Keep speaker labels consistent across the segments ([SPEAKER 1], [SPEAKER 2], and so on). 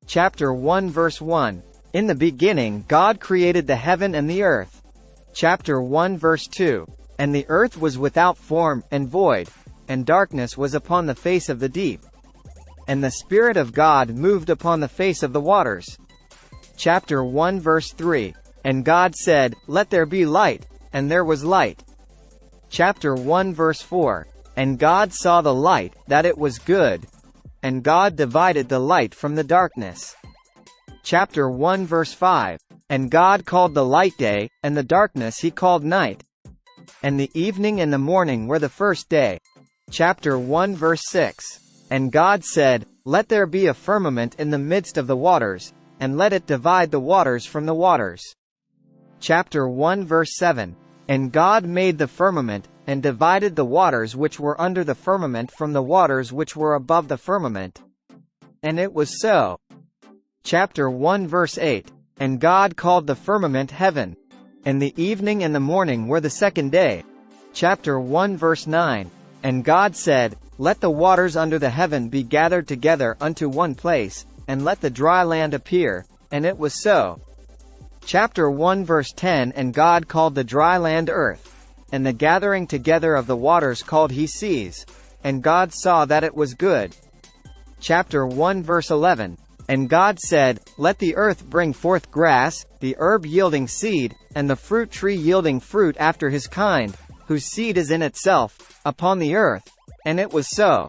[SPEAKER 1] Chapter 1 verse 1. In the beginning God created the heaven and the earth. Chapter 1 verse 2. And the earth was without form, and void, and darkness was upon the face of the deep. And the Spirit of God moved upon the face of the waters. Chapter 1 verse 3. And God said, Let there be light, and there was light. Chapter 1 verse 4. And God saw the light, that it was good. And God divided the light from the darkness. Chapter 1 verse 5. And God called the light day, and the darkness he called night. And the evening and the morning were the first day. Chapter 1 verse 6. And God said, Let there be a firmament in the midst of the waters, and let it divide the waters from the waters. Chapter 1 verse 7. And God made the firmament, and divided the waters which were under the firmament from the waters which were above the firmament. And it was so. Chapter 1 verse 8. And God called the firmament heaven. And the evening and the morning were the second day. Chapter 1 verse 9. And God said, Let the waters under the heaven be gathered together unto one place, and let the dry land appear. And it was so. Chapter 1 verse 10. And God called the dry land earth. And the gathering together of the waters called he seas. And God saw that it was good. Chapter 1 verse 11. And God said, Let the earth bring forth grass, the herb yielding seed, and the fruit tree yielding fruit after his kind, whose seed is in itself, upon the earth. And it was so.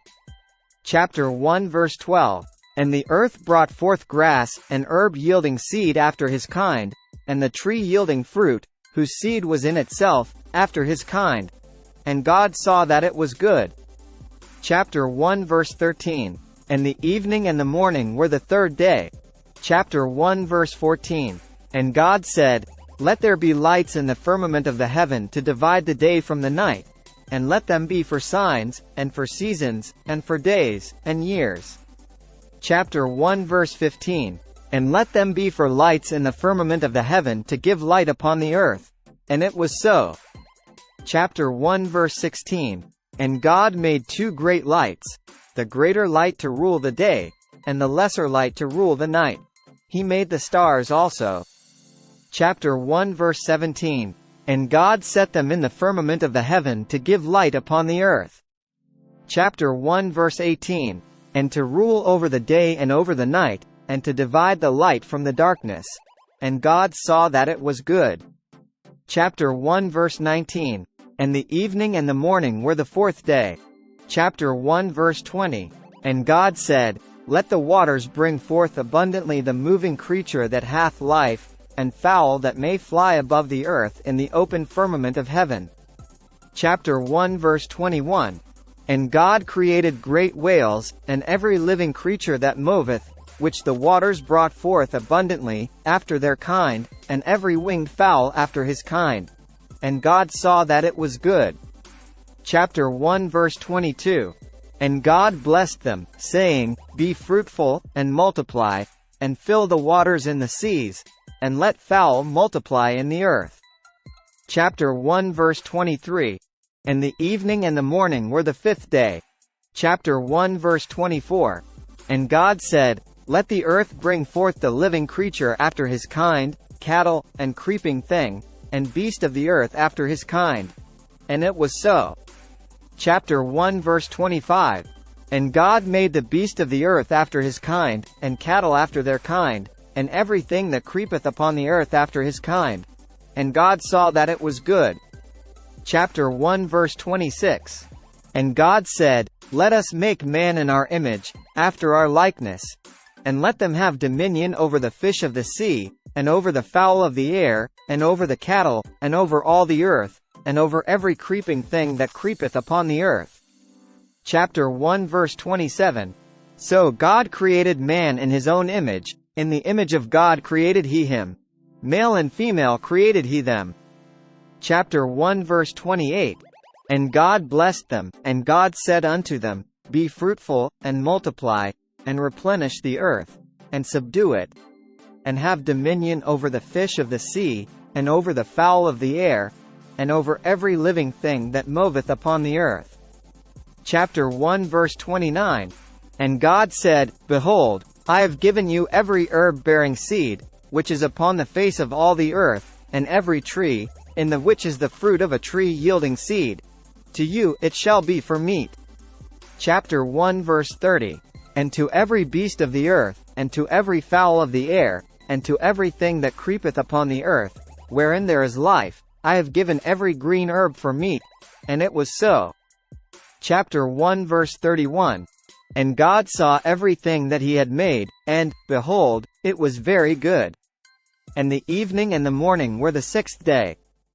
[SPEAKER 1] Chapter 1 verse 12. And the earth brought forth grass, and herb yielding seed after his kind, and the tree yielding fruit, whose seed was in itself, after his kind. And God saw that it was good. Chapter 1 verse 13. And the evening and the morning were the third day. Chapter 1 verse 14. And God said, Let there be lights in the firmament of the heaven to divide the day from the night, and let them be for signs, and for seasons, and for days, and years. Chapter 1 verse 15. And let them be for lights in the firmament of the heaven to give light upon the earth. And it was so. Chapter 1 verse 16. And God made two great lights, the greater light to rule the day, and the lesser light to rule the night. He made the stars also. Chapter 1 verse 17. And God set them in the firmament of the heaven to give light upon the earth. Chapter 1 verse 18. And to rule over the day and over the night, and to divide the light from the darkness. And God saw that it was good. Chapter 1 verse 19. And the evening and the morning were the fourth day. Chapter 1 verse 20. And God said, Let the waters bring forth abundantly the moving creature that hath life, and fowl that may fly above the earth in the open firmament of heaven. Chapter 1 verse 21. And God created great whales, and every living creature that moveth, which the waters brought forth abundantly, after their kind, and every winged fowl after his kind. And God saw that it was good. Chapter 1 verse 22. And God blessed them, saying, Be fruitful, and multiply, and fill the waters in the seas, and let fowl multiply in the earth. Chapter 1 verse 23. And the evening and the morning were the fifth day. Chapter 1 verse 24. And God said, Let the earth bring forth the living creature after his kind, cattle, and creeping thing, and beast of the earth after his kind. And it was so. Chapter 1 verse 25. And God made the beast of the earth after his kind, and cattle after their kind, and everything that creepeth upon the earth after his kind. And God saw that it was good. Chapter 1 verse 26. And God said, Let us make man in our image, after our likeness. And let them have dominion over the fish of the sea, and over the fowl of the air, and over the cattle, and over all the earth, and over every creeping thing that creepeth upon the earth. Chapter 1 verse 27. So God created man in his own image, in the image of God created he him. Male and female created he them. Chapter 1 verse 28. And God blessed them, and God said unto them, Be fruitful, and multiply, and replenish the earth, and subdue it, and have dominion over the fish of the sea, and over the fowl of the air, and over every living thing that moveth upon the earth. Chapter 1 verse 29. And God said, Behold, I have given you every herb bearing seed, which is upon the face of all the earth, and every tree, in the which is the fruit of a tree yielding seed. To you it shall be for meat. Chapter 1 verse 30. And to every beast of the earth, and to every fowl of the air, and to everything that creepeth upon the earth, wherein there is life, I have given every green herb for meat. And it was so. Chapter 1 verse 31. And God saw everything that he had made, and, behold, it was very good. And the evening and the morning were the sixth day.